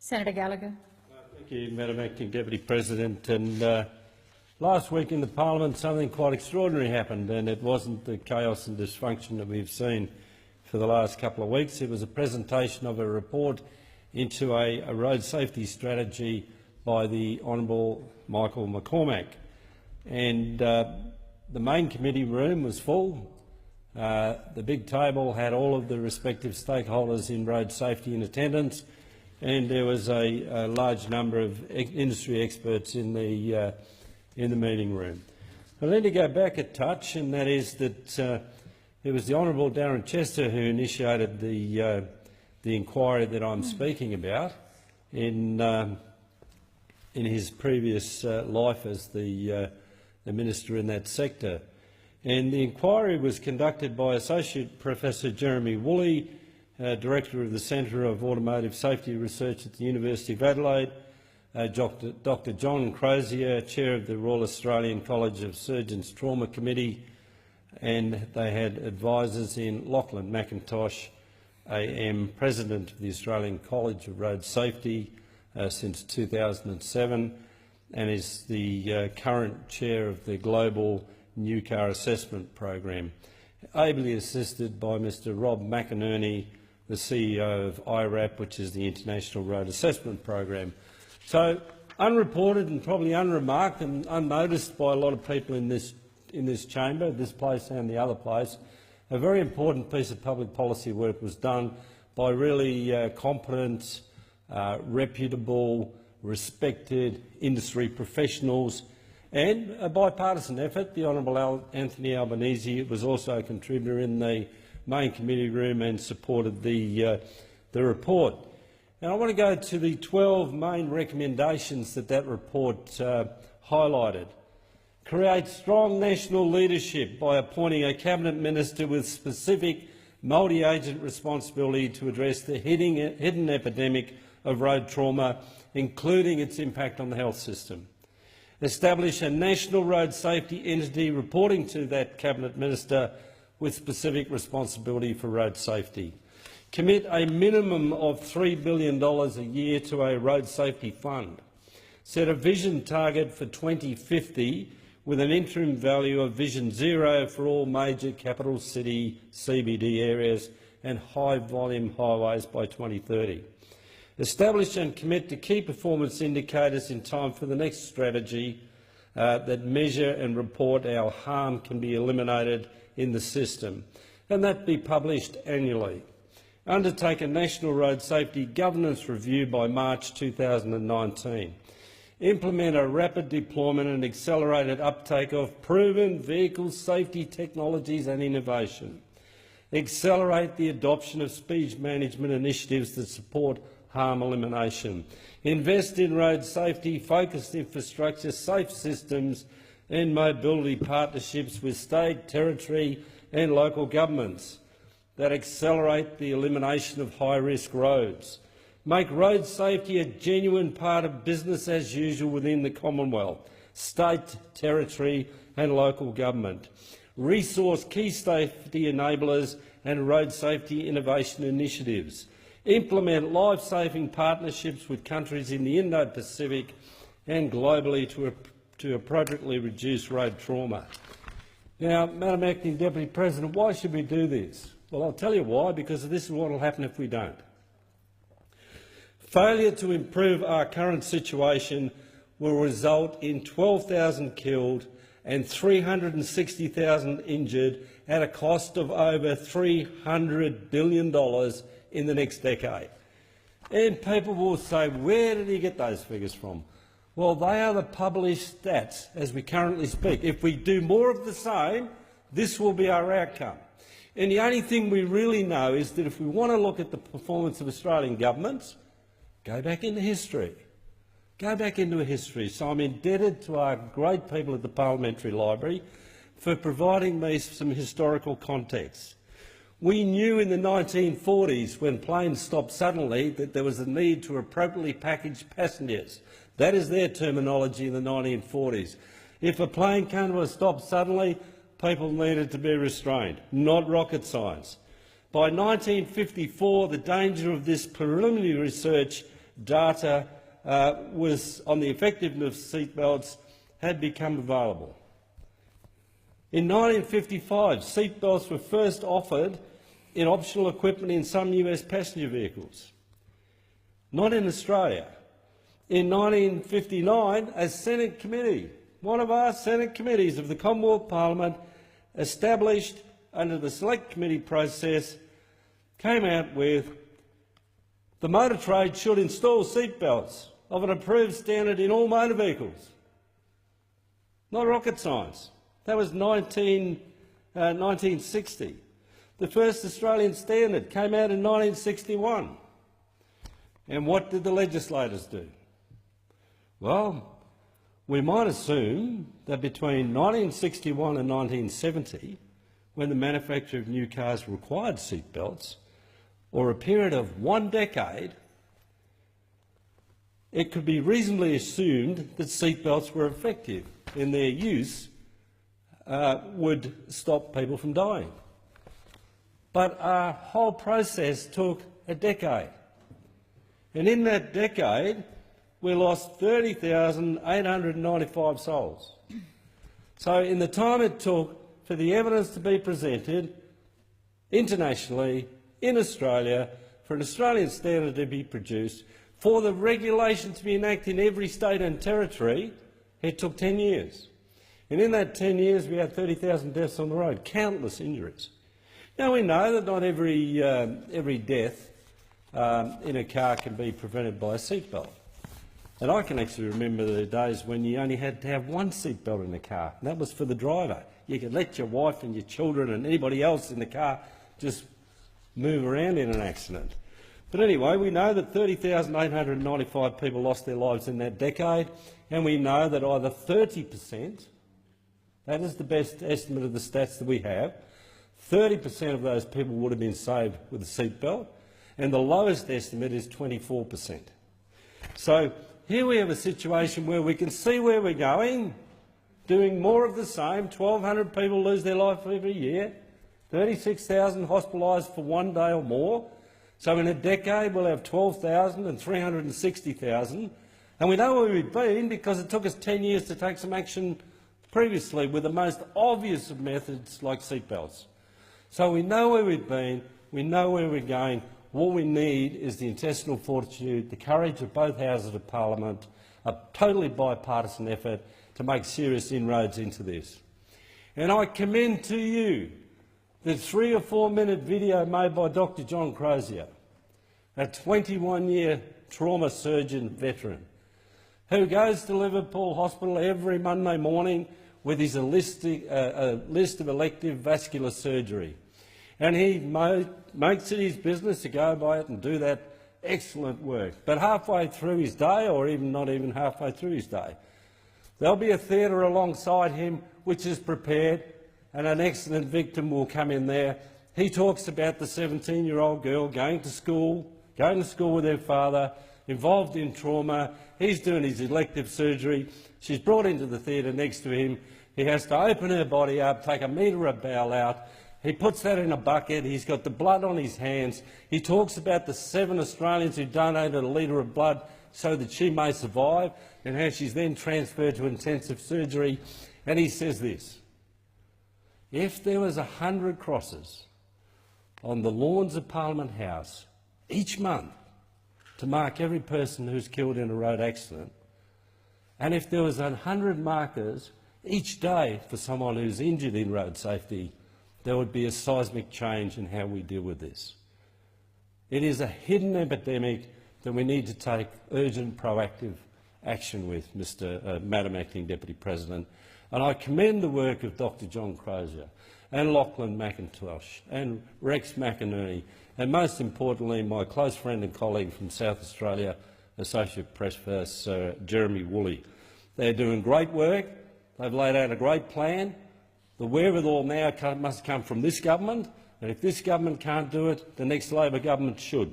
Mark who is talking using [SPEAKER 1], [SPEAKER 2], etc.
[SPEAKER 1] Senator Gallagher.
[SPEAKER 2] Thank you, Madam Acting Deputy President. And last week in the Parliament something quite extraordinary happened, and it wasn't the chaos and dysfunction that we've seen for the last couple of weeks. It was a presentation of a report into a road safety strategy by the Honourable Michael McCormack. And the main committee room was full. The big table had all of the respective stakeholders in road safety in attendance, and there was a large number of industry experts in the meeting room. I need to go back a touch, and that is that it was the Honourable Darren Chester who initiated the inquiry that I'm speaking about in his previous life as the minister in that sector. And the inquiry was conducted by Associate Professor Jeremy Woolley, Director of the Centre of Automotive Safety Research at the University of Adelaide, Dr John Crozier, Chair of the Royal Australian College of Surgeons Trauma Committee, and they had advisors in Lauchlan, McIntosh, AM, President of the Australian College of Road Safety since 2007, and is the current chair of the Global New Car Assessment Program, ably assisted by Mr Rob McInerney, the CEO of IRAP, which is the International Road Assessment Program. So, unreported and probably unremarked and unnoticed by a lot of people in this chamber, this place and the other place, a very important piece of public policy work was done by really competent, reputable, respected industry professionals, and a bipartisan effort. The Honourable Anthony Albanese was also a contributor in the main committee room and supported the report. And I want to go to the 12 main recommendations that report highlighted. Create strong national leadership by appointing a Cabinet Minister with specific multi-agent responsibility to address the hidden epidemic of road trauma, including its impact on the health system. Establish a national road safety entity reporting to that Cabinet Minister with specific responsibility for road safety. Commit a minimum of $3 billion a year to a road safety fund. Set a vision target for 2050 with an interim value of Vision Zero for all major capital city CBD areas and high-volume highways by 2030. Establish and commit to key performance indicators in time for the next strategy that measure and report how harm can be eliminated in the system, and that be published annually. Undertake a national road safety governance review by March 2019. Implement a rapid deployment and accelerated uptake of proven vehicle safety technologies and innovation. Accelerate the adoption of speed management initiatives that support harm elimination. Invest in road safety, focused infrastructure, safe systems and mobility partnerships with state, territory and local governments that accelerate the elimination of high-risk roads. Make road safety a genuine part of business as usual within the Commonwealth, state, territory and local government. Resource key safety enablers and road safety innovation initiatives. Implement life-saving partnerships with countries in the Indo-Pacific and globally to appropriately reduce road trauma. Now, Madam Acting Deputy President, why should we do this? Well, I'll tell you why, because this is what will happen if we don't. Failure to improve our current situation will result in 12,000 killed and 360,000 injured at a cost of over $300 billion in the next decade. And people will say, where did he get those figures from? Well, they are the published stats as we currently speak. If we do more of the same, this will be our outcome. And the only thing we really know is that if we want to look at the performance of Australian governments, go back into history. Go back into history. So I'm indebted to our great people at the Parliamentary Library for providing me some historical context. We knew in the 1940s, when planes stopped suddenly, that there was a need to appropriately package passengers. That is their terminology in the 1940s. If a plane came to a stop suddenly, people needed to be restrained, not rocket science. By 1954, the danger of this preliminary research data was on the effectiveness of seatbelts had become available. In 1955, seatbelts were first offered in optional equipment in some US passenger vehicles. Not in Australia. In 1959, a Senate committee, one of our Senate committees of the Commonwealth Parliament, established under the Select Committee process, came out with the motor trade should install seatbelts of an approved standard in all motor vehicles. Not rocket science. That was 1960. The first Australian standard came out in 1961. And what did the legislators do? Well, we might assume that between 1961 and 1970, when the manufacture of new cars required seatbelts, or a period of 1 decade, it could be reasonably assumed that seatbelts were effective in their use, would stop people from dying. But our whole process took a decade. And in that decade, we lost 30,895 souls. So in the time it took for the evidence to be presented internationally, in Australia, for an Australian standard to be produced, for the regulation to be enacted in every state and territory, it took 10 years. And in that 10 years, we had 30,000 deaths on the road, countless injuries. Now, we know that not every death in a car can be prevented by a seatbelt. And I can actually remember the days when you only had to have one seatbelt in the car, and that was for the driver. You could let your wife and your children and anybody else in the car just move around in an accident. But anyway, we know that 30,895 people lost their lives in that decade, and we know that either 30%, that is the best estimate of the stats that we have, 30% of those people would have been saved with a seatbelt, and the lowest estimate is 24%. So here we have a situation where we can see where we're going, doing more of the same. 1,200 people lose their life every year, 36,000 hospitalised for 1 day or more. So in a decade we'll have 12,000 and 360,000. And we know where we've been because it took us 10 years to take some action previously with the most obvious of methods like seatbelts. So we know where we've been, we know where we're going. What we need is the intestinal fortitude, the courage of both houses of Parliament, a totally bipartisan effort to make serious inroads into this. And I commend to you the 3 or 4 minute video made by Dr. John Crozier, a 21-year trauma surgeon veteran, who goes to Liverpool Hospital every Monday morning with his list of elective vascular surgery. And he makes it his business to go by it and do that excellent work. But halfway through his day, or even not even halfway through his day, there'll be a theatre alongside him which is prepared, and an accident victim will come in there. He talks about the 17-year-old girl going to school with her father, involved in trauma. He's doing his elective surgery. She's brought into the theatre next to him. He has to open her body up, take a metre of bowel out. He puts that in a bucket. He's got the blood on his hands. He talks about the 7 Australians who donated a litre of blood so that she may survive, and how she's then transferred to intensive surgery. And he says this: if there was 100 crosses on the lawns of Parliament House each month to mark every person who's killed in a road accident, and if there was 100 markers each day for someone who's injured in road safety, there would be a seismic change in how we deal with this. It is a hidden epidemic that we need to take urgent, proactive action with, Madam Acting Deputy President. And I commend the work of Dr. John Crozier and Lauchlan McIntosh and Rex McInerney, and most importantly my close friend and colleague from South Australia, Associate Professor Jeremy Woolley. They're doing great work. They've laid out a great plan. The wherewithal now must come from this government, and if this government can't do it, the next Labor government should.